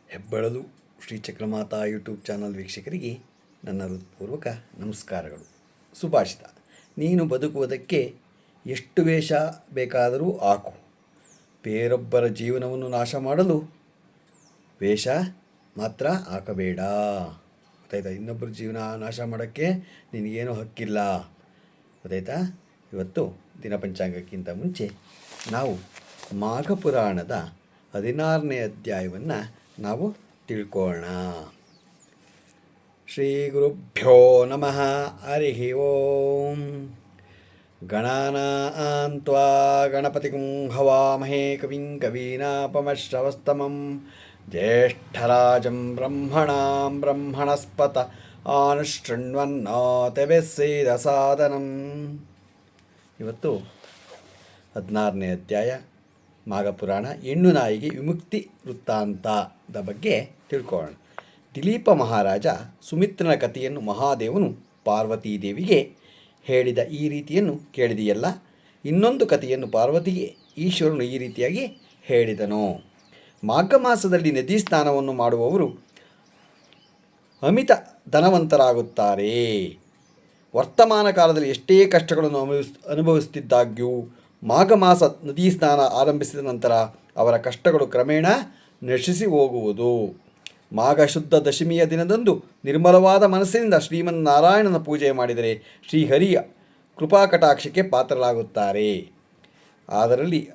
ಹೆಬ್ಬೆಳಲು Shri Chakramata YouTube channel ವೀಕ್ಷಕರಿಗೆ ನನ್ನ ಹೃತ್ಪೂರ್ವಕ ನಮಸ್ಕಾರಗಳು. ಸುಭಾಷಿತ: ನೀನು ಬದುಕುವುದಕ್ಕೆ ಎಷ್ಟು ವೇಷ ಬೇಕಾದರೂ ಹಾಕು, ಬೇರೊಬ್ಬರ ಜೀವನವನ್ನು ನಾಶ ಮಾಡಲು ವೇಷ ಮಾತ್ರ ಹಾಕಬೇಡ. ಗೊತ್ತಾಯ್ತಾ? ಇನ್ನೊಬ್ಬರ ಜೀವನ ನಾಶ ಮಾಡೋಕ್ಕೆ ನಿನಗೇನು ಹಕ್ಕಿಲ್ಲ. ಗೊತ್ತಾಯ್ತಾ? ಇವತ್ತು ದಿನ ಪಂಚಾಂಗಕ್ಕಿಂತ ಮುಂಚೆ ನಾವು ಮಾಘ ಪುರಾಣದ 16ನೇ ಅಧ್ಯಾಯವನ್ನು ನಾವು ತಿಳ್ಕೊಳ್ಳೋಣ. ಶ್ರೀ ಗುರುಭ್ಯೋ ನಮಃ. ಹರಿ ಓಂ. ಗಣಾನಾಂ ತ್ವಾ ಗಣಪತಿಂ ಹವಾಮಹೇ ಕವಿಂ ಕವೀನಾಪಮಶ್ರವಸ್ತಮಂ ಜ್ಯೇಷ್ಠರಾಜಂ ಬ್ರಹ್ಮಣಾಂ ಬ್ರಹ್ಮಣಸ್ಪತ ಆನುಶೃಣ್ವನ್ನೋತಿಭಿಸ್ಸೇದ ಸಾದನಂ. ಇವತ್ತು 16ನೇ ಅಧ್ಯಾಯ ಮಾಘಪುರಾಣ, ಹೆಣ್ಣು ನಾಯಿಗೆ ವಿಮುಕ್ತಿ ವೃತ್ತಾಂತದ ಬಗ್ಗೆ ತಿಳ್ಕೊಳ್ಳೋಣ. ದಿಲೀಪ ಮಹಾರಾಜ ಸುಮಿತ್ರನ ಕಥೆಯನ್ನು ಮಹಾದೇವನು ಪಾರ್ವತೀದೇವಿಗೆ ಹೇಳಿದ ಈ ರೀತಿಯನ್ನು ಕೇಳಿದೆಯಲ್ಲ. ಇನ್ನೊಂದು ಕಥೆಯನ್ನು ಪಾರ್ವತಿಗೆ ಈಶ್ವರನು ಈ ರೀತಿಯಾಗಿ ಹೇಳಿದನು. ಮಾಘ ಮಾಸದಲ್ಲಿ ನದಿ ಸ್ನಾನವನ್ನು ಮಾಡುವವರು ಅಮಿತ ಧನವಂತರಾಗುತ್ತಾರೆ. ವರ್ತಮಾನ ಕಾಲದಲ್ಲಿ ಎಷ್ಟೇ ಕಷ್ಟಗಳನ್ನು ಅನುಭವಿಸುತ್ತಿದ್ದಾಗ್ಯೂ ಮಾಘ ಮಾಸ ನದಿ ಸ್ನಾನ ಆರಂಭಿಸಿದ ನಂತರ ಅವರ ಕಷ್ಟಗಳು ಕ್ರಮೇಣ ನಶಿಸಿ ಹೋಗುವುದು. ಮಾಘ ಶುದ್ಧ ದಶಮಿಯ ದಿನದಂದು ನಿರ್ಮಲವಾದ ಮನಸ್ಸಿನಿಂದ ಶ್ರೀಮನ್ನಾರಾಯಣನ ಪೂಜೆ ಮಾಡಿದರೆ ಶ್ರೀಹರಿಯ ಕೃಪಾಕಟಾಕ್ಷಕ್ಕೆ ಪಾತ್ರರಾಗುತ್ತಾರೆ.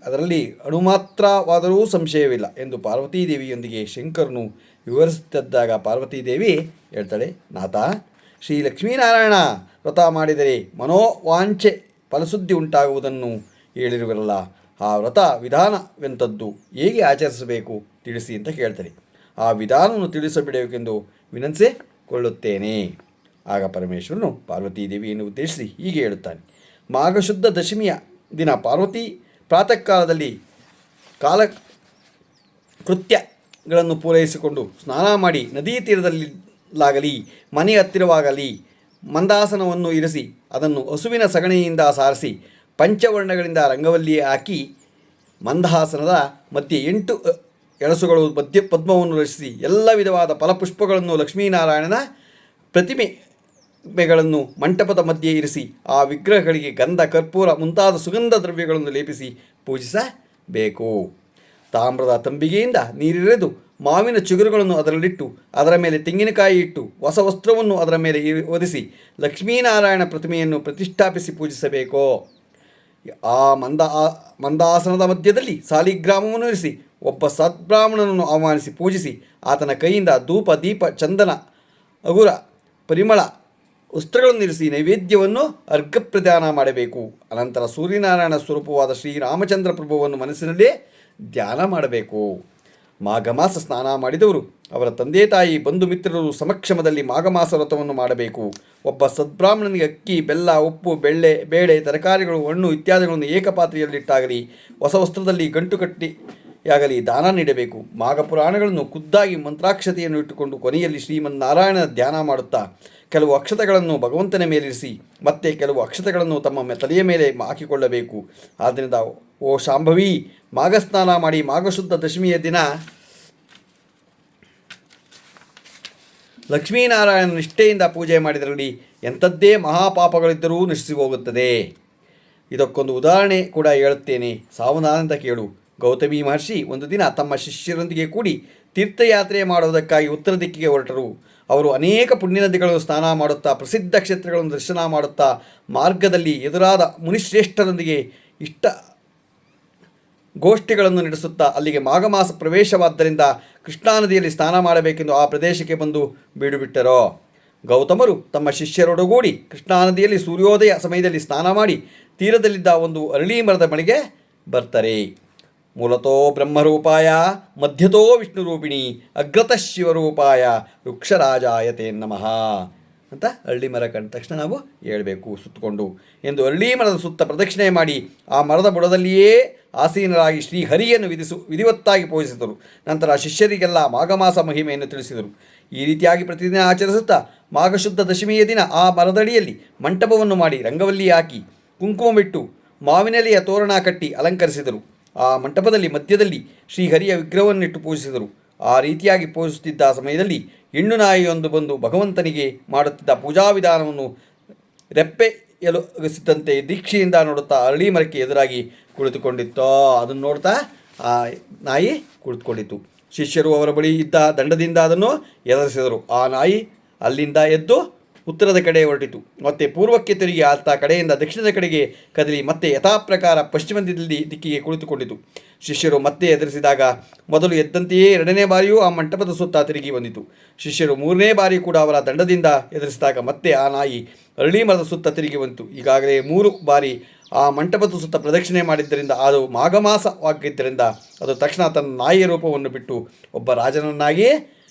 ಅದರಲ್ಲಿ ಅಣುಮಾತ್ರವಾದರೂ ಸಂಶಯವಿಲ್ಲ ಎಂದು ಪಾರ್ವತೀದೇವಿಯೊಂದಿಗೆ ಶಂಕರನು ವಿವರಿಸುತ್ತಿದ್ದಾಗ ಪಾರ್ವತೀದೇವಿ ಹೇಳ್ತಾಳೆ, ನಾಥ, ಶ್ರೀ ಲಕ್ಷ್ಮೀನಾರಾಯಣ ವ್ರತ ಮಾಡಿದರೆ ಮನೋವಾಂಛೆ ಫಲಶುದ್ಧಿ ಉಂಟಾಗುವುದನ್ನು ಹೇಳಿರುವರಲ್ಲ, ಆ ವ್ರತ ವಿಧಾನವೆಂಥದ್ದು, ಹೇಗೆ ಆಚರಿಸಬೇಕು ತಿಳಿಸಿ ಅಂತ ಕೇಳ್ತಾರೆ. ಆ ವಿಧಾನವನ್ನು ತಿಳಿಸಬಿಡಬೇಕೆಂದು ವಿನಂತಿಸಿಕೊಳ್ಳುತ್ತೇನೆ. ಆಗ ಪರಮೇಶ್ವರನು ಪಾರ್ವತೀದೇವಿಯನ್ನು ಉದ್ದೇಶಿಸಿ ಹೀಗೆ ಹೇಳುತ್ತಾನೆ. ಮಾಘಶುದ್ಧ ದಶಮಿಯ ದಿನ ಪಾರ್ವತಿ ಪ್ರಾತಃ ಕಾಲದಲ್ಲಿ ಕಾಲಕೃತ್ಯಗಳನ್ನು ಪೂರೈಸಿಕೊಂಡು ಸ್ನಾನ ಮಾಡಿ ನದೀ ತೀರದಲ್ಲಾಗಲಿ ಮನೆ ಹತ್ತಿರವಾಗಲಿ ಮಂದಾಸನವನ್ನು ಇರಿಸಿ ಅದನ್ನು ಹಸುವಿನ ಸಗಣಿಯಿಂದ ಸಾರಿಸಿ ಪಂಚವರ್ಣಗಳಿಂದ ರಂಗವಲ್ಲಿ ಹಾಕಿ ಮಂದಹಾಸನದ ಮಧ್ಯೆ 8 ಎಳಸುಗಳು ಮಧ್ಯ ಪದ್ಮವನ್ನು ರಚಿಸಿ ಎಲ್ಲ ವಿಧವಾದ ಫಲಪುಷ್ಪಗಳನ್ನು ಲಕ್ಷ್ಮೀನಾರಾಯಣನ ಪ್ರತಿಮೆಗಳನ್ನು ಮಂಟಪದ ಮಧ್ಯೆ ಇರಿಸಿ ಆ ವಿಗ್ರಹಗಳಿಗೆ ಗಂಧ, ಕರ್ಪೂರ ಮುಂತಾದ ಸುಗಂಧ ದ್ರವ್ಯಗಳನ್ನು ಲೇಪಿಸಿ ಪೂಜಿಸಬೇಕು. ತಾಮ್ರದ ತಂಬಿಗೆಯಿಂದ ನೀರಿರೆದು ಮಾವಿನ ಚಿಗುರುಗಳನ್ನು ಅದರಲ್ಲಿಟ್ಟು ಅದರ ಮೇಲೆ ತೆಂಗಿನಕಾಯಿ ಇಟ್ಟು ಹೊಸ ವಸ್ತ್ರವನ್ನು ಅದರ ಮೇಲೆ ಒದಿಸಿ ಲಕ್ಷ್ಮೀನಾರಾಯಣ ಪ್ರತಿಮೆಯನ್ನು ಪ್ರತಿಷ್ಠಾಪಿಸಿ ಪೂಜಿಸಬೇಕು. ಆ ಮಂದಾಸನದ ಮಧ್ಯದಲ್ಲಿ ಸಾಲಿಗ್ರಾಮವನ್ನು ಇರಿಸಿ ಒಬ್ಬ ಸದ್ಬ್ರಾಹ್ಮಣನನ್ನು ಆಹ್ವಾನಿಸಿ ಪೂಜಿಸಿ ಆತನ ಕೈಯಿಂದ ಧೂಪ, ದೀಪ, ಚಂದನ, ಅಗುರ, ಪರಿಮಳ ವಸ್ತ್ರಗಳನ್ನು ಇರಿಸಿ ನೈವೇದ್ಯವನ್ನು ಅರ್ಘ್ಯಪ್ರದಾನ ಮಾಡಬೇಕು. ಅನಂತರ ಸೂರ್ಯನಾರಾಯಣ ಸ್ವರೂಪವಾದ ಶ್ರೀರಾಮಚಂದ್ರ ಪ್ರಭುವನ್ನು ಮನಸ್ಸಿನಲ್ಲೇ ಧ್ಯಾನ ಮಾಡಬೇಕು. ಮಾಘ ಮಾಸ ಸ್ನಾನ ಮಾಡಿದವರು ಅವರ ತಂದೆ ತಾಯಿ ಬಂಧು ಮಿತ್ರರು ಸಮಕ್ಷಮದಲ್ಲಿ ಮಾಘಮಾಸ ವ್ರತವನ್ನು ಮಾಡಬೇಕು. ಒಬ್ಬ ಸದ್ಬ್ರಾಹ್ಮಣನಿಗೆ ಅಕ್ಕಿ, ಬೆಲ್ಲ, ಉಪ್ಪು, ಬೇಳೆ, ತರಕಾರಿಗಳು, ಹಣ್ಣು ಇತ್ಯಾದಿಗಳನ್ನು ಏಕಪಾತ್ರೆಯಲ್ಲಿಟ್ಟಾಗಲಿ ಹೊಸ ವಸ್ತ್ರದಲ್ಲಿ ಗಂಟು ಕಟ್ಟಿಯಾಗಲಿ ದಾನ ನೀಡಬೇಕು. ಮಾಘ ಪುರಾಣಗಳನ್ನು ಖುದ್ದಾಗಿ ಮಂತ್ರಾಕ್ಷತೆಯನ್ನು ಇಟ್ಟುಕೊಂಡು ಕೊನೆಯಲ್ಲಿ ಶ್ರೀಮನ್ನಾರಾಯಣನ ಧ್ಯಾನ ಮಾಡುತ್ತಾ ಕೆಲವು ಅಕ್ಷತೆಗಳನ್ನು ಭಗವಂತನ ಮೇಲಿರಿಸಿ ಮತ್ತೆ ಕೆಲವು ಅಕ್ಷತೆಗಳನ್ನು ತಮ್ಮ ತಲೆಯ ಮೇಲೆ ಹಾಕಿಕೊಳ್ಳಬೇಕು. ಆದ್ದರಿಂದ ಓ ಶಾಂಭವಿ, ಮಾಘ ಸ್ನಾನ ಮಾಡಿ ಮಾಘಶುದ್ಧ ದಶಮಿಯ ದಿನ ಲಕ್ಷ್ಮೀನಾರಾಯಣ ನಿಷ್ಠೆಯಿಂದ ಪೂಜೆ ಮಾಡಿದರಲ್ಲಿ ಎಂಥದ್ದೇ ಮಹಾಪಾಪಗಳಿದ್ದರೂ ನಶಿಸಿ ಹೋಗುತ್ತದೆ. ಇದಕ್ಕೊಂದು ಉದಾಹರಣೆ ಕೂಡ ಹೇಳುತ್ತೇನೆ, ಸಾವಧಾನದಿಂದ ಕೇಳು. ಗೌತಮಿ ಮಹರ್ಷಿ ಒಂದು ದಿನ ತಮ್ಮ ಶಿಷ್ಯರೊಂದಿಗೆ ಕೂಡಿ ತೀರ್ಥಯಾತ್ರೆ ಮಾಡುವುದಕ್ಕಾಗಿ ಉತ್ತರ ದಿಕ್ಕಿಗೆ ಹೊರಟರು. ಅವರು ಅನೇಕ ಪುಣ್ಯನದಿಗಳು ಸ್ನಾನ ಮಾಡುತ್ತಾ ಪ್ರಸಿದ್ಧ ಕ್ಷೇತ್ರಗಳನ್ನು ದರ್ಶನ ಮಾಡುತ್ತಾ ಮಾರ್ಗದಲ್ಲಿ ಎದುರಾದ ಮುನಿಶ್ರೇಷ್ಠರೊಂದಿಗೆ ಗೋಷ್ಠಿಗಳನ್ನು ನಡೆಸುತ್ತಾ ಅಲ್ಲಿಗೆ ಮಾಘಮಾಸ ಪ್ರವೇಶವಾದ್ದರಿಂದ ಕೃಷ್ಣಾ ನದಿಯಲ್ಲಿ ಸ್ನಾನ ಮಾಡಬೇಕೆಂದು ಆ ಪ್ರದೇಶಕ್ಕೆ ಬಂದು ಬೀಡುಬಿಟ್ಟರು. ಗೌತಮರು ತಮ್ಮ ಶಿಷ್ಯರೊಡಗೂಡಿ ಕೃಷ್ಣಾ ನದಿಯಲ್ಲಿ ಸೂರ್ಯೋದಯ ಸಮಯದಲ್ಲಿ ಸ್ನಾನ ಮಾಡಿ ತೀರದಲ್ಲಿದ್ದ ಒಂದು ಅರಳಿ ಮರದ ಬಳಿಗೆ ಬರ್ತಾರೆ. ಮೂಲತೋ ಬ್ರಹ್ಮರೂಪಾಯ ಮಧ್ಯತೋ ವಿಷ್ಣುರೂಪಿಣಿ ಅಗ್ರತಃ ಶಿವರೂಪಾಯ ವೃಕ್ಷರಾಜಾಯತೆ ನಮಃ ಅಂತ ಅರಳಿ ಮರ ಕಂಡ ತಕ್ಷಣ ನಾವು ಹೇಳಬೇಕು ಸುತ್ತಕೊಂಡು ಎಂದು ಅರಳಿ ಮರದ ಸುತ್ತ ಪ್ರದಕ್ಷಿಣೆ ಮಾಡಿ ಆ ಮರದ ಬುಡದಲ್ಲಿಯೇ ಆಸೀನರಾಗಿ ಶ್ರೀಹರಿಯನ್ನು ವಿಧಿವತ್ತಾಗಿ ಪೂಜಿಸಿದರು. ನಂತರ ಶಿಷ್ಯರಿಗೆಲ್ಲ ಮಾಘಮಾಸ ಮಹಿಮೆಯನ್ನು ತಿಳಿಸಿದರು. ಈ ರೀತಿಯಾಗಿ ಪ್ರತಿದಿನ ಆಚರಿಸುತ್ತಾ ಮಾಘಶುದ್ಧ ದಶಮಿಯ ದಿನ ಆ ಮರದಡಿಯಲ್ಲಿ ಮಂಟಪವನ್ನು ಮಾಡಿ ರಂಗವಲ್ಲಿ ಹಾಕಿ ಕುಂಕುಮವಿಟ್ಟು ಮಾವಿನೆಲೆಯ ತೋರಣ ಕಟ್ಟಿ ಅಲಂಕರಿಸಿದರು. ಆ ಮಂಟಪದಲ್ಲಿ ಮಧ್ಯದಲ್ಲಿ ಶ್ರೀಹರಿಯ ವಿಗ್ರಹವನ್ನಿಟ್ಟು ಪೂಜಿಸಿದರು. ಆ ರೀತಿಯಾಗಿ ಪೂಜಿಸುತ್ತಿದ್ದ ಸಮಯದಲ್ಲಿ ಹೆಣ್ಣು ನಾಯಿಯೊಂದು ಬಂದು ಭಗವಂತನಿಗೆ ಮಾಡುತ್ತಿದ್ದ ಪೂಜಾ ವಿಧಾನವನ್ನು ರೆಪ್ಪೆ ಎಲುಗಿಸಿದಂತೆ ದೀಕ್ಷೆಯಿಂದ ನೋಡುತ್ತಾ ಅರಳಿ ಮರಕ್ಕೆ ಎದುರಾಗಿ ಕುಳಿತುಕೊಂಡಿತ್ತೋ. ಅದನ್ನು ನೋಡ್ತಾ ಆ ನಾಯಿ ಕುಳಿತುಕೊಂಡಿತ್ತು. ಶಿಷ್ಯರು ಅವರ ಬಳಿ ಇದ್ದ ದಂಡದಿಂದ ಅದನ್ನು ಎದುರಿಸಿದರು. ಆ ನಾಯಿ ಅಲ್ಲಿಂದ ಎದ್ದು ಉತ್ತರದ ಕಡೆ ಹೊರಟಿತು. ಮತ್ತೆ ಪೂರ್ವಕ್ಕೆ ತಿರುಗಿ ಆತ ಕಡೆಯಿಂದ ದಕ್ಷಿಣದ ಕಡೆಗೆ ಕದಲಿ ಮತ್ತೆ ಯಥಾಪ್ರಕಾರ ಪಶ್ಚಿಮದಲ್ಲಿ ದಿಕ್ಕಿಗೆ ಕುಳಿತುಕೊಂಡಿತು. ಶಿಷ್ಯರು ಮತ್ತೆ ಎದುರಿಸಿದಾಗ ಮೊದಲು ಎದ್ದಂತೆಯೇ ಎರಡನೇ ಬಾರಿಯೂ ಆ ಮಂಟಪದ ಸುತ್ತ ತಿರುಗಿ ಬಂದಿತು. ಶಿಷ್ಯರು ಮೂರನೇ ಬಾರಿ ಕೂಡ ಅವರ ದಂಡದಿಂದ ಎದುರಿಸಿದಾಗ ಮತ್ತೆ ಆ ನಾಯಿ ಅರಳಿ ಮರದ ಸುತ್ತ ತಿರುಗಿ ಬಂತು. ಈಗಾಗಲೇ 3 ಬಾರಿ ಆ ಮಂಟಪದ ಸುತ್ತ ಪ್ರದಕ್ಷಿಣೆ ಮಾಡಿದ್ದರಿಂದ ಅದು ಮಾಘಮಾಸವಾಗಿದ್ದರಿಂದ ಅದು ತಕ್ಷಣ ತನ್ನ ನಾಯಿಯ ರೂಪವನ್ನು ಬಿಟ್ಟು ಒಬ್ಬ ರಾಜನನ್ನಾಗಿಯೇ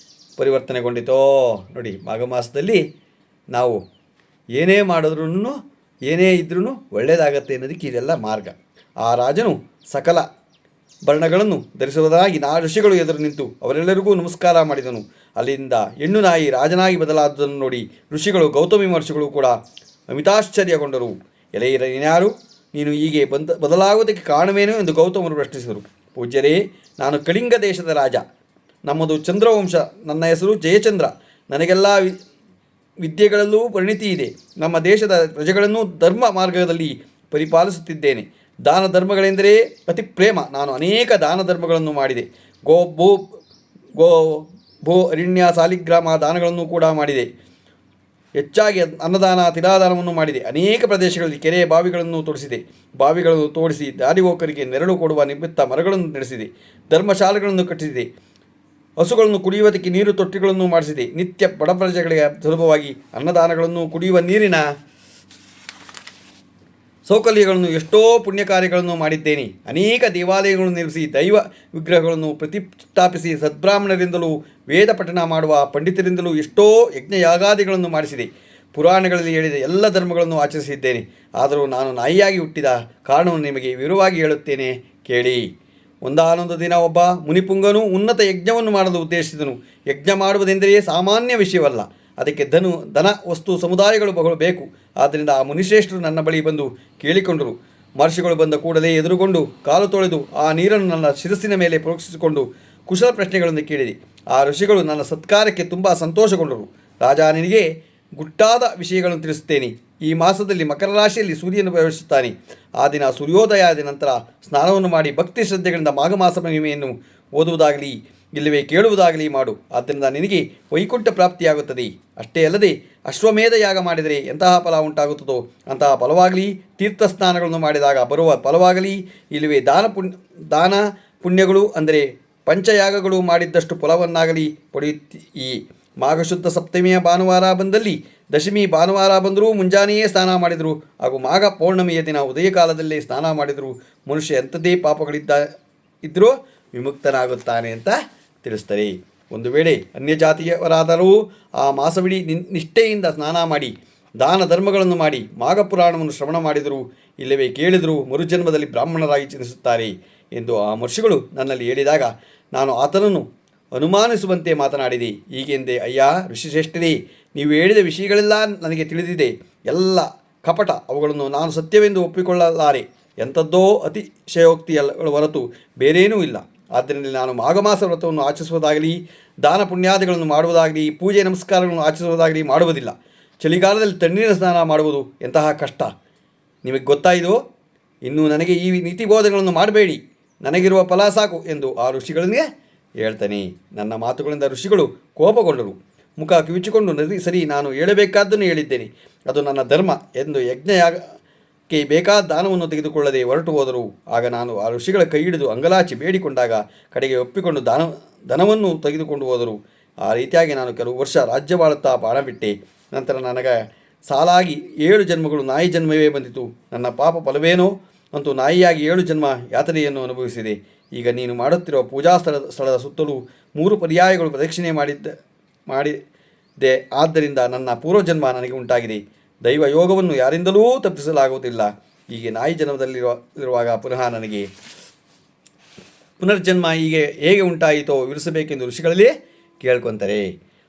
ಪರಿವರ್ತನೆಗೊಂಡಿತೋ. ನೋಡಿ, ಮಾಘಮಾಸದಲ್ಲಿ ನಾವು ಏನೇ ಮಾಡಿದ್ರೂ ಏನೇ ಇದ್ರೂ ಒಳ್ಳೆಯದಾಗತ್ತೆ ಅನ್ನೋದಕ್ಕೆ ಇದೆಲ್ಲ ಮಾರ್ಗ. ಆ ರಾಜನು ಸಕಲ ವರ್ಣಗಳನ್ನು ಧರಿಸುವುದಾಗಿ ಋಷಿಗಳು ಎದುರು ನಿಂತು ಅವರೆಲ್ಲರಿಗೂ ನಮಸ್ಕಾರ ಮಾಡಿದನು. ಅಲ್ಲಿಂದ ಹೆಣ್ಣು ನಾಯಿ ರಾಜನಾಗಿ ಬದಲಾದುದನ್ನು ನೋಡಿ ಋಷಿಗಳು ಗೌತಮಿ ಮಹರ್ಷಿಗಳು ಕೂಡ ಅಮಿತಾಶ್ಚರ್ಯಗೊಂಡರು. ಎಲೆಯಿನ್ಯಾರು, ನೀನು ಹೀಗೆ ಬದಲಾಗುವುದಕ್ಕೆ ಕಾರಣವೇನು ಎಂದು ಗೌತಮರು ಪ್ರಶ್ನಿಸಿದರು. ಪೂಜ್ಯರೇ, ನಾನು ಕಳಿಂಗ ದೇಶದ ರಾಜ. ನಮ್ಮದು ಚಂದ್ರವಂಶ. ನನ್ನ ಹೆಸರು ಜಯಚಂದ್ರ. ನನಗೆಲ್ಲ ವಿದ್ಯೆಗಳಲ್ಲೂ ಪರಿಣಿತಿ ಇದೆ. ನಮ್ಮ ದೇಶದ ಪ್ರಜೆಗಳನ್ನು ಧರ್ಮ ಮಾರ್ಗದಲ್ಲಿ ಪರಿಪಾಲಿಸುತ್ತಿದ್ದೇನೆ. ದಾನ ಧರ್ಮಗಳೆಂದರೆ ಅತಿ ಪ್ರೇಮ. ನಾನು ಅನೇಕ ದಾನ ಧರ್ಮಗಳನ್ನು ಮಾಡಿದೆ. ಗೋ ಭೂ ಅರಣ್ಯ ಸಾಲಿಗ್ರಾಮ ದಾನಗಳನ್ನು ಕೂಡ ಮಾಡಿದೆ. ಹೆಚ್ಚಾಗಿ ಅನ್ನದಾನ ತಿಲಾದಾನವನ್ನು ಮಾಡಿದೆ. ಅನೇಕ ಪ್ರದೇಶಗಳಲ್ಲಿ ಕೆರೆ ಬಾವಿಗಳನ್ನು ತೋಡಿಸಿದೆ. ಬಾವಿಗಳನ್ನು ತೋಡಿಸಿ ದಾರಿಹೋಕರಿಗೆ ನೆರಳು ಕೊಡುವ ನಿಮಿತ್ತ ಮರಗಳನ್ನು ನಡೆಸಿದೆ. ಧರ್ಮಶಾಲೆಗಳನ್ನು ಕಟ್ಟಿಸಿದೆ. ಹಸುಗಳನ್ನು ಕುಡಿಯುವುದಕ್ಕೆ ನೀರು ತೊಟ್ಟಿಗಳನ್ನು ಮಾಡಿಸಿದೆ. ನಿತ್ಯ ಬಡ ಪ್ರಜೆಗಳಿಗೆ ಸುಲಭವಾಗಿ ಅನ್ನದಾನಗಳನ್ನು, ಕುಡಿಯುವ ನೀರಿನ ಸೌಕರ್ಯಗಳನ್ನು, ಎಷ್ಟೋ ಪುಣ್ಯ ಕಾರ್ಯಗಳನ್ನು ಮಾಡಿದ್ದೇನೆ. ಅನೇಕ ದೇವಾಲಯಗಳನ್ನು ನಿರ್ಮಿಸಿ ದೈವ ವಿಗ್ರಹಗಳನ್ನು ಪ್ರತಿಷ್ಠಾಪಿಸಿ ಸದ್ಬ್ರಾಹ್ಮಣರಿಂದಲೂ ವೇದ ಪಠಣ ಮಾಡುವ ಪಂಡಿತರಿಂದಲೂ ಎಷ್ಟೋ ಯಜ್ಞಯಾಗಾದಿಗಳನ್ನು ಮಾಡಿಸಿದೆ. ಪುರಾಣಗಳಲ್ಲಿ ಹೇಳಿದ ಎಲ್ಲ ಧರ್ಮಗಳನ್ನು ಆಚರಿಸಿದ್ದೇನೆ. ಆದರೂ ನಾನು ನಾಯಿಯಾಗಿ ಹುಟ್ಟಿದ ಕಾರಣವನ್ನು ನಿಮಗೆ ವಿವರವಾಗಿ ಹೇಳುತ್ತೇನೆ, ಕೇಳಿ. ಒಂದಾನೊಂದು ದಿನ ಒಬ್ಬ ಮುನಿಪುಂಗನು ಉನ್ನತ ಯಜ್ಞವನ್ನು ಮಾಡಲು ಉದ್ದೇಶಿಸಿದನು. ಯಜ್ಞ ಮಾಡುವುದೆಂದರೆ ಸಾಮಾನ್ಯ ವಿಷಯವಲ್ಲ. ಅದಕ್ಕೆ ಧನ ವಸ್ತು ಸಮುದಾಯಗಳು ಬೇಕು. ಆದ್ದರಿಂದ ಆ ಮುನಿಶ್ರೇಷ್ಠರು ನನ್ನ ಬಳಿ ಬಂದು ಕೇಳಿಕೊಂಡರು. ಮಹರ್ಷಿಗಳು ಬಂದ ಕೂಡಲೇ ಎದುರುಗೊಂಡು ಕಾಲು ತೊಳೆದು ಆ ನೀರನ್ನು ನನ್ನ ಶಿರಸ್ಸಿನ ಮೇಲೆ ಪ್ರೋಕ್ಷಿಸಿಕೊಂಡು ಕುಶಲ ಪ್ರಶ್ನೆಗಳನ್ನು ಕೇಳಿದೆ. ಆ ಋಷಿಗಳು ನನ್ನ ಸತ್ಕಾರಕ್ಕೆ ತುಂಬ ಸಂತೋಷಗೊಂಡರು. ರಾಜ, ನಿನಗೆ ಗುಟ್ಟಾದ ವಿಷಯಗಳನ್ನು ತಿಳಿಸುತ್ತೇನೆ. ಈ ಮಾಸದಲ್ಲಿ ಮಕರ ರಾಶಿಯಲ್ಲಿ ಸೂರ್ಯನು ಪ್ರವೇಶಿಸುತ್ತಾನೆ. ಆ ದಿನ ಸೂರ್ಯೋದಯದ ನಂತರ ಸ್ನಾನವನ್ನು ಮಾಡಿ ಭಕ್ತಿ ಶ್ರದ್ಧೆಗಳಿಂದ ಮಾಘಮಾಸ ಮಹಿಮೆಯನ್ನು ಓದುವುದಾಗಲಿ ಇಲ್ಲವೇ ಕೇಳುವುದಾಗಲಿ ಮಾಡು. ಆದ್ದರಿಂದ ನಿನಗೆ ವೈಕುಂಠ ಪ್ರಾಪ್ತಿಯಾಗುತ್ತದೆ. ಅಷ್ಟೇ ಅಲ್ಲದೆ ಅಶ್ವಮೇಧ ಯಾಗ ಮಾಡಿದರೆ ಎಂತಹ ಫಲ ಉಂಟಾಗುತ್ತದೋ ಅಂತಹ ಫಲವಾಗಲಿ, ತೀರ್ಥ ಸ್ನಾನಗಳನ್ನು ಮಾಡಿದಾಗ ಬರುವ ಫಲವಾಗಲಿ, ಇಲ್ಲವೇ ದಾನ ಪುಣ್ಯಗಳು ಅಂದರೆ ಪಂಚಯಾಗಗಳು ಮಾಡಿದ್ದಷ್ಟು ಫಲವನ್ನಾಗಲಿ ಪಡೆಯುತ್ತೀ. ಮಾಘಶುದ್ಧ ಸಪ್ತಮಿಯ ಭಾನುವಾರ ಬಂದಲ್ಲಿ, ದಶಮಿ ಭಾನುವಾರ ಬಂದರೂ ಮುಂಜಾನೆಯೇ ಸ್ನಾನ ಮಾಡಿದರು ಹಾಗೂ ಮಾಘ ಪೌರ್ಣಮಿಯ ದಿನ ಉದಯ ಕಾಲದಲ್ಲೇ ಸ್ನಾನ ಮಾಡಿದರು ಮನುಷ್ಯ ಎಂಥದ್ದೇ ಇದ್ದರೂ ವಿಮುಕ್ತನಾಗುತ್ತಾನೆ ಅಂತ ತಿಳಿಸ್ತಾರೆ. ಒಂದು ವೇಳೆ ಅನ್ಯಜಾತಿಯವರಾದರೂ ಆ ಮಾಸವಿಡೀ ನಿಷ್ಠೆಯಿಂದ ಸ್ನಾನ ಮಾಡಿ ದಾನ ಧರ್ಮಗಳನ್ನು ಮಾಡಿ ಮಾಘಪುರಾಣವನ್ನು ಶ್ರವಣ ಮಾಡಿದರು ಇಲ್ಲವೇ ಕೇಳಿದರೂ ಮರುಜನ್ಮದಲ್ಲಿ ಬ್ರಾಹ್ಮಣರಾಗಿ ಜನಿಸುತ್ತಾರೆ ಎಂದು ಆ ಮಹರ್ಷಿಗಳು ನನ್ನಲ್ಲಿ ಹೇಳಿದಾಗ ನಾನು ಆತನನ್ನು ಅನುಮಾನಿಸುವಂತೆ ಮಾತನಾಡಿದೆ. ಹೀಗೆಂದೇ, ಅಯ್ಯ ಋಷಿಶ್ರೇಷ್ಠರೇ, ನೀವು ಹೇಳಿದ ವಿಷಯಗಳೆಲ್ಲ ನನಗೆ ತಿಳಿದಿದೆ. ಎಲ್ಲ ಕಪಟ. ಅವುಗಳನ್ನು ನಾನು ಸತ್ಯವೆಂದು ಒಪ್ಪಿಕೊಳ್ಳಲಾರೆ. ಎಂಥದ್ದೋ ಅತಿಶಯೋಕ್ತಿಗಳ ಹೊರತು ಬೇರೇನೂ ಇಲ್ಲ. ಆದ್ದರಿಂದ ನಾನು ಮಾಘಮಾಸ ವ್ರತವನ್ನು ಆಚರಿಸುವುದಾಗಲಿ, ದಾನ ಪುಣ್ಯಾದಿಗಳನ್ನು ಮಾಡುವುದಾಗಲಿ, ಪೂಜೆ ನಮಸ್ಕಾರಗಳನ್ನು ಆಚರಿಸುವುದಾಗಲಿ ಮಾಡುವುದಿಲ್ಲ. ಚಳಿಗಾಲದಲ್ಲಿ ತಣ್ಣೀರಿನ ಸ್ನಾನ ಮಾಡುವುದು ಎಂತಹ ಕಷ್ಟ ನಿಮಗೆ ಗೊತ್ತಾಯಿತು. ಇನ್ನು ನನಗೆ ಈ ನೀತಿಬೋಧಗಳನ್ನು ಮಾಡಬೇಡಿ, ನನಗಿರುವ ಫಲ ಸಾಕು ಎಂದು ಆ ಋಷಿಗಳಿಗೆ ಹೇಳ್ತಾನೆ. ನನ್ನ ಮಾತುಗಳಿಂದ ಋಷಿಗಳು ಕೋಪಗೊಂಡರು. ಮುಖ ಕಿವಿಚಿಕೊಂಡು, ಸರಿ, ನಾನು ಹೇಳಬೇಕಾದ್ದನ್ನು ಹೇಳಿದ್ದೇನೆ, ಅದು ನನ್ನ ಧರ್ಮ ಎಂದು ಯಜ್ಞಯಾಗಕ್ಕೆ ಬೇಕಾದ ದಾನವನ್ನು ತೆಗೆದುಕೊಳ್ಳದೆ ಹೊರಟು ಹೋದರು. ಆಗ ನಾನು ಆ ಋಷಿಗಳ ಕೈ ಹಿಡಿದು ಅಂಗಲಾಚಿ ಬೇಡಿಕೊಂಡಾಗ ಕಡೆಗೆ ಒಪ್ಪಿಕೊಂಡು ಧನವನ್ನು ತೆಗೆದುಕೊಂಡು ಹೋದರು. ಆ ರೀತಿಯಾಗಿ ನಾನು ಕೆಲವು ವರ್ಷ ರಾಜ್ಯವಾಳುತ್ತಾ ಬಾಣ ಬಿಟ್ಟೆ. ನಂತರ ನನಗೆ ಸಾಲಾಗಿ 7 ಜನ್ಮಗಳು ನಾಯಿ ಜನ್ಮವೇ ಬಂದಿತು. ನನ್ನ ಪಾಪ ಫಲವೇನೋ ಅಂತೂ ನಾಯಿಯಾಗಿ 7 ಜನ್ಮ ಯಾತನೆಯನ್ನು ಅನುಭವಿಸಿದೆ. ಈಗ ನೀನು ಮಾಡುತ್ತಿರುವ ಪೂಜಾ ಸ್ಥಳದ ಸುತ್ತಲೂ 3 ಪರ್ಯಾಯಗಳು ಪ್ರದಕ್ಷಿಣೆ ಮಾಡಿದೆ. ಆದ್ದರಿಂದ ನನ್ನ ಪೂರ್ವಜನ್ಮ ನನಗೆ ಉಂಟಾಗಿದೆ. ದೈವ ಯೋಗವನ್ನು ಯಾರಿಂದಲೂ ತಪ್ಪಿಸಲಾಗುವುದಿಲ್ಲ. ಹೀಗೆ ನಾಯಿ ಜನ್ಮದಲ್ಲಿರುವಾಗ ಪುನಃ ನನಗೆ ಪುನರ್ಜನ್ಮ ಹೇಗೆ ಉಂಟಾಯಿತೋ ವಿವರಿಸಬೇಕೆಂದು ಋಷಿಗಳಲ್ಲಿ ಕೇಳ್ಕೊತಾರೆ.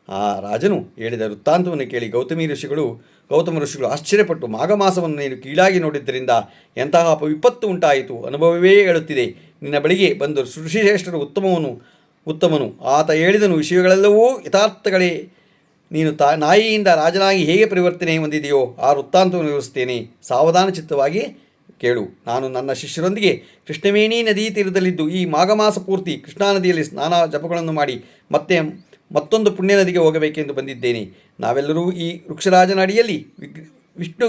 ಆ ರಾಜನು ಹೇಳಿದ ವೃತ್ತಾಂತವನ್ನು ಕೇಳಿ ಗೌತಮ ಋಷಿಗಳು ಆಶ್ಚರ್ಯಪಟ್ಟು, ಮಾಘಮಾಸವನ್ನು ನೀನು ಕೀಳಾಗಿ ನೋಡಿದ್ದರಿಂದ ಎಂತಹ ವಿಪತ್ತು ಉಂಟಾಯಿತು, ಅನುಭವವೇ ಹೇಳುತ್ತಿದೆ. ನಿನ್ನ ಬಳಿಗೆ ಬಂದು ಋಷಿಶ್ರೇಷ್ಠರು ಉತ್ತಮನು. ಆತ ಹೇಳಿದನು ವಿಷಯಗಳೆಲ್ಲವೂ ಯಥಾರ್ಥಗಳೇ. ನೀನು ನಾಯಿಯಿಂದ ರಾಜನಾಗಿ ಹೇಗೆ ಪರಿವರ್ತನೆ ಹೊಂದಿದೆಯೋ ಆ ವೃತ್ತಾಂತವನ್ನು ವಿವರಿಸುತ್ತೇನೆ. ಸಾವಧಾನ ಚಿತ್ತವಾಗಿ ಕೇಳು. ನಾನು ನನ್ನ ಶಿಷ್ಯರೊಂದಿಗೆ ಕೃಷ್ಣವೇಣಿ ನದಿ ತೀರದಲ್ಲಿದ್ದು ಈ ಮಾಘಮಾಸ ಪೂರ್ತಿ ಕೃಷ್ಣಾ ನದಿಯಲ್ಲಿ ಸ್ನಾನ ಜಪಗಳನ್ನು ಮಾಡಿ ಮತ್ತೊಂದು ಪುಣ್ಯ ನದಿಗೆ ಹೋಗಬೇಕೆಂದು ಬಂದಿದ್ದೇನೆ. ನಾವೆಲ್ಲರೂ ಈ ವೃಕ್ಷರಾಜನ ಅಡಿಯಲ್ಲಿ ವಿಷ್ಣು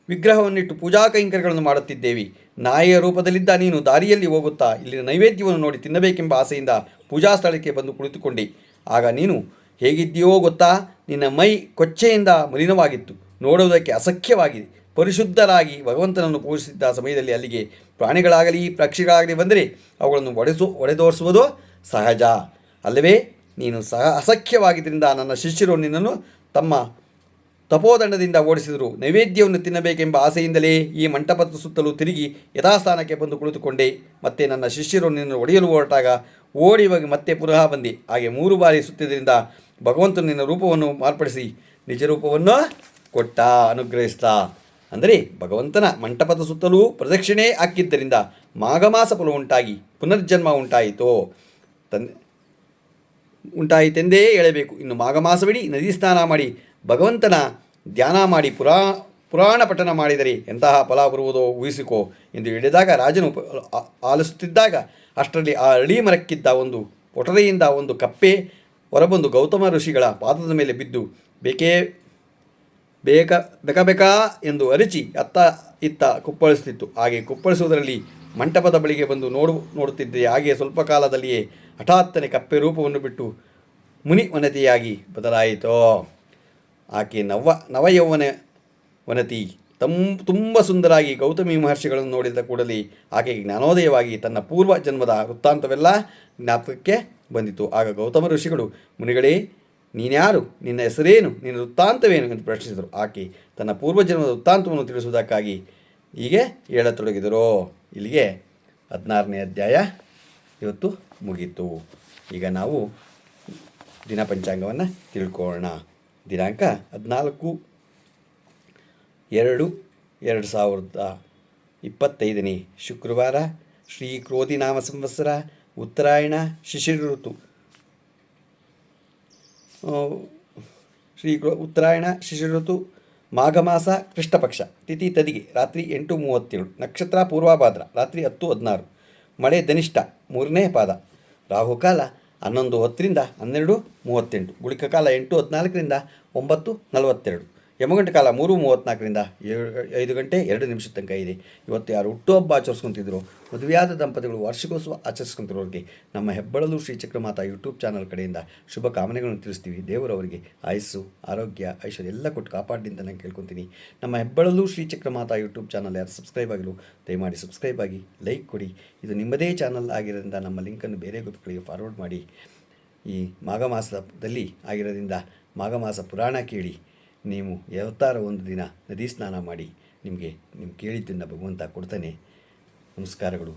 ವಿಗ್ರಹವನ್ನಿಟ್ಟು ಪೂಜಾ ಕೈಂಕರ್ಯಗಳನ್ನು ಮಾಡುತ್ತಿದ್ದೇವೆ. ನಾಯಿಯ ರೂಪದಲ್ಲಿದ್ದ ನೀನು ದಾರಿಯಲ್ಲಿ ಹೋಗುತ್ತಾ ಇಲ್ಲಿನ ನೈವೇದ್ಯವನ್ನು ನೋಡಿ ತಿನ್ನಬೇಕೆಂಬ ಆಸೆಯಿಂದ ಪೂಜಾ ಸ್ಥಳಕ್ಕೆ ಬಂದು ಕುಳಿತುಕೊಂಡೆ. ಆಗ ನೀನು ಹೇಗಿದ್ದೀಯೋ ಗೊತ್ತಾ? ನಿನ್ನ ಮೈ ಕೊಚ್ಚೆಯಿಂದ ಮಲಿನವಾಗಿತ್ತು, ನೋಡುವುದಕ್ಕೆ ಅಸಖ್ಯವಾಗಿದೆ. ಪರಿಶುದ್ಧರಾಗಿ ಭಗವಂತನನ್ನು ಪೂಜಿಸಿದ್ದ ಸಮಯದಲ್ಲಿ ಅಲ್ಲಿಗೆ ಪ್ರಾಣಿಗಳಾಗಲಿ ಪಕ್ಷಿಗಳಾಗಲಿ ಬಂದರೆ ಅವುಗಳನ್ನು ಒಡೆದೋರಿಸುವುದು ಸಹಜ ಅಲ್ಲವೇ? ನೀನು ಅಸಖ್ಯವಾಗಿದ್ದರಿಂದ ನನ್ನ ಶಿಷ್ಯರು ನಿನ್ನನ್ನು ತಮ್ಮ ತಪೋದಂಡದಿಂದ ಓಡಿಸಿದರು. ನೈವೇದ್ಯವನ್ನು ತಿನ್ನಬೇಕೆಂಬ ಆಸೆಯಿಂದಲೇ ಈ ಮಂಟಪದ ಸುತ್ತಲೂ ತಿರುಗಿ ಯಥಾಸ್ಥಾನಕ್ಕೆ ಬಂದು ಕುಳಿತುಕೊಂಡೆ. ಮತ್ತೆ ನನ್ನ ಶಿಷ್ಯರು ನಿನ್ನನ್ನು ಒಡೆಯಲು ಹೊರಟಾಗ ಓಡಿ ಹೋಗಿ ಮತ್ತೆ ಪುನಃ ಬಂದೆ. ಹಾಗೆ 3 ಬಾರಿ ಸುತ್ತಿದ್ದರಿಂದ ಭಗವಂತನು ನಿನ್ನ ರೂಪವನ್ನು ಮಾರ್ಪಡಿಸಿ ನಿಜ ರೂಪವನ್ನು ಕೊಟ್ಟ, ಅನುಗ್ರಹಿಸ್ತಾ. ಅಂದರೆ ಭಗವಂತನ ಮಂಟಪದ ಸುತ್ತಲೂ ಪ್ರದಕ್ಷಿಣೆ ಹಾಕಿದ್ದರಿಂದ ಮಾಘಮಾಸ ಫಲ ಉಂಟಾಗಿ ಪುನರ್ಜನ್ಮ ಉಂಟಾಯಿತೆಂದೇ ಹೇಳಬೇಕು. ಇನ್ನು ಮಾಘಮಾಸವಿಡೀ ನದಿ ಸ್ನಾನ ಮಾಡಿ ಭಗವಂತನ ಧ್ಯಾನ ಮಾಡಿ ಪುರಾಣ ಪಠನ ಮಾಡಿದರೆ ಎಂತಹ ಫಲ ಬರುವುದೋ ಊಹಿಸಿಕೋ ಎಂದು ಹೇಳಿದಾಗ ರಾಜನು ಆಲಿಸುತ್ತಿದ್ದಾಗ ಅಷ್ಟರಲ್ಲಿ ಆ ಅರಳಿ ಮರಕ್ಕಿದ್ದ ಒಂದು ಪೊಟರೆಯಿಂದ ಒಂದು ಕಪ್ಪೆ ಹೊರಬಂದು ಗೌತಮ ಋಷಿಗಳ ಪಾದದ ಮೇಲೆ ಬಿದ್ದು ಬೇಕಬೇಕಾ ಎಂದು ಅರಿಚಿ ಅತ್ತ ಇತ್ತ ಕುಪ್ಪಳಿಸುತ್ತಿತ್ತು. ಹಾಗೆ ಕುಪ್ಪಳಿಸುವುದರಲ್ಲಿ ಮಂಟಪದ ಬಳಿಗೆ ಬಂದು ನೋಡುತ್ತಿದ್ದೆ. ಹಾಗೆ ಸ್ವಲ್ಪ ಕಾಲದಲ್ಲಿಯೇ ಹಠಾತ್ತನೆ ಕಪ್ಪೆ ರೂಪವನ್ನು ಬಿಟ್ಟು ಮುನಿವನತಿಯಾಗಿ ಬದಲಾಯಿತು. ಆಕೆ ನವಯೌವನವನತಿ ತುಂಬ ಸುಂದರಾಗಿ ಗೌತಮಿ ಮಹರ್ಷಿಗಳನ್ನು ನೋಡಿದ ಕೂಡಲೇ ಆಕೆಗೆ ಜ್ಞಾನೋದಯವಾಗಿ ತನ್ನ ಪೂರ್ವ ಜನ್ಮದ ವೃತ್ತಾಂತವೆಲ್ಲ ಜ್ಞಾಪಕಕ್ಕೆ ಬಂದಿತು. ಆಗ ಗೌತಮ ಋಷಿಗಳು, ಮುನಿಗಳೇ, ನೀನ್ಯಾರು? ನಿನ್ನ ಹೆಸರೇನು? ನಿನ್ನ ವೃತ್ತಾಂತವೇನು ಎಂದು ಪ್ರಶ್ನಿಸಿದರು. ಆಕೆ ತನ್ನ ಪೂರ್ವಜನ್ಮದ ವೃತ್ತಾಂತವನ್ನು ತಿಳಿಸುವುದಕ್ಕಾಗಿ ಹೀಗೆ ಹೇಳತೊಡಗಿದರು. ಇಲ್ಲಿಗೆ 16ನೇ ಅಧ್ಯಾಯ ಇವತ್ತು ಮುಗೀತು. ಈಗ ನಾವು ದಿನ ಪಂಚಾಂಗವನ್ನು ತಿಳ್ಕೊಳ್ಳೋಣ. ದಿನಾಂಕ 14/2/2025 ಶುಕ್ರವಾರ, ಶ್ರೀ ಕ್ರೋಧಿನಾಮ ಸಂವತ್ಸರ, ಉತ್ತರಾಯಣ, ಶಿಶಿರ ಋತು. ಉತ್ತರಾಯಣ ಶಿಶಿರ ಋತು, ಮಾಘಮಾಸ, ಕೃಷ್ಣಪಕ್ಷ, ತಿಥಿ ತದಿಗೆ, ರಾತ್ರಿ 8:37, ನಕ್ಷತ್ರ ಪೂರ್ವಭಾದ್ರ, ರಾತ್ರಿ 10:16, ಮಳೆ ಧನಿಷ್ಠ 3ನೇ ಪಾದ, ರಾಹುಕಾಲ 11:10ರಿಂದ 12:38, ಗುಳಿಕ ಕಾಲ 8:14ರಿಂದ 9:42, ಯಮಗಂಟ ಕಾಲ 3:34ರಿಂದ 5 ಗಂಟೆ 2 ನಿಮಿಷ ತನಕ ಇದೆ. ಇವತ್ತು ಯಾರು ಹುಟ್ಟುಹಬ್ಬ ಆಚರಿಸ್ಕೊತಿದ್ರು, ಮದುವೆಯಾದ ದಂಪತಿಗಳು ವಾರ್ಷಿಕೋತ್ಸವ ಆಚರಿಸ್ಕೊತಿರೋರಿಗೆ ನಮ್ಮ ಹೆಬ್ಬಳಲು ಶ್ರೀಚಕ್ರಮಾತಾ ಯೂಟ್ಯೂಬ್ ಚಾನಲ್ ಕಡೆಯಿಂದ ಶುಭ ಕಾಮನೆಗಳನ್ನು ತಿಳಿಸ್ತೀವಿ. ದೇವರವರಿಗೆ ಆಯಸ್ಸು, ಆರೋಗ್ಯ, ಐಶ್ವರ್ಯ ಎಲ್ಲ ಕೊಟ್ಟು ಕಾಪಾಡಿ ಅಂತ ನಾನು ಕೇಳ್ಕೊತೀನಿ. ನಮ್ಮ ಹೆಬ್ಬಳಲು ಶ್ರೀಚಕ್ರಮಾತಾ ಯೂಟ್ಯೂಬ್ ಚಾನಲ್ ಯಾರು ಸಬ್ಸ್ಕ್ರೈಬ್ ಆಗಿಲ್ಲ ದಯಮಾಡಿ ಸಬ್ಸ್ಕ್ರೈಬ್ ಆಗಿ, ಲೈಕ್ ಕೊಡಿ. ಇದು ನಿಮ್ಮದೇ ಚಾನಲ್ ಆಗಿರೋದ್ರಿಂದ ನಮ್ಮ ಲಿಂಕನ್ನು ಬೇರೆ ಗ್ರೂಪ್ಗಳಿಗೆ ಫಾರ್ವರ್ಡ್ ಮಾಡಿ. ಈ ಮಾಘಮಾಸದಲ್ಲಿ ಆಗಿರೋದ್ರಿಂದ ಮಾಘಮಾಸ ಪುರಾಣ ಕೇಳಿ ನೀವು ಯಾವತ್ತಾರ ಒಂದು ದಿನ ನದಿ ಸ್ನಾನ ಮಾಡಿ ನಿಮಗೆ ಕೇಳಿದ್ದನ್ನು ಭಗವಂತ ಕೊಡ್ತಾನೆ. ನಮಸ್ಕಾರಗಳು.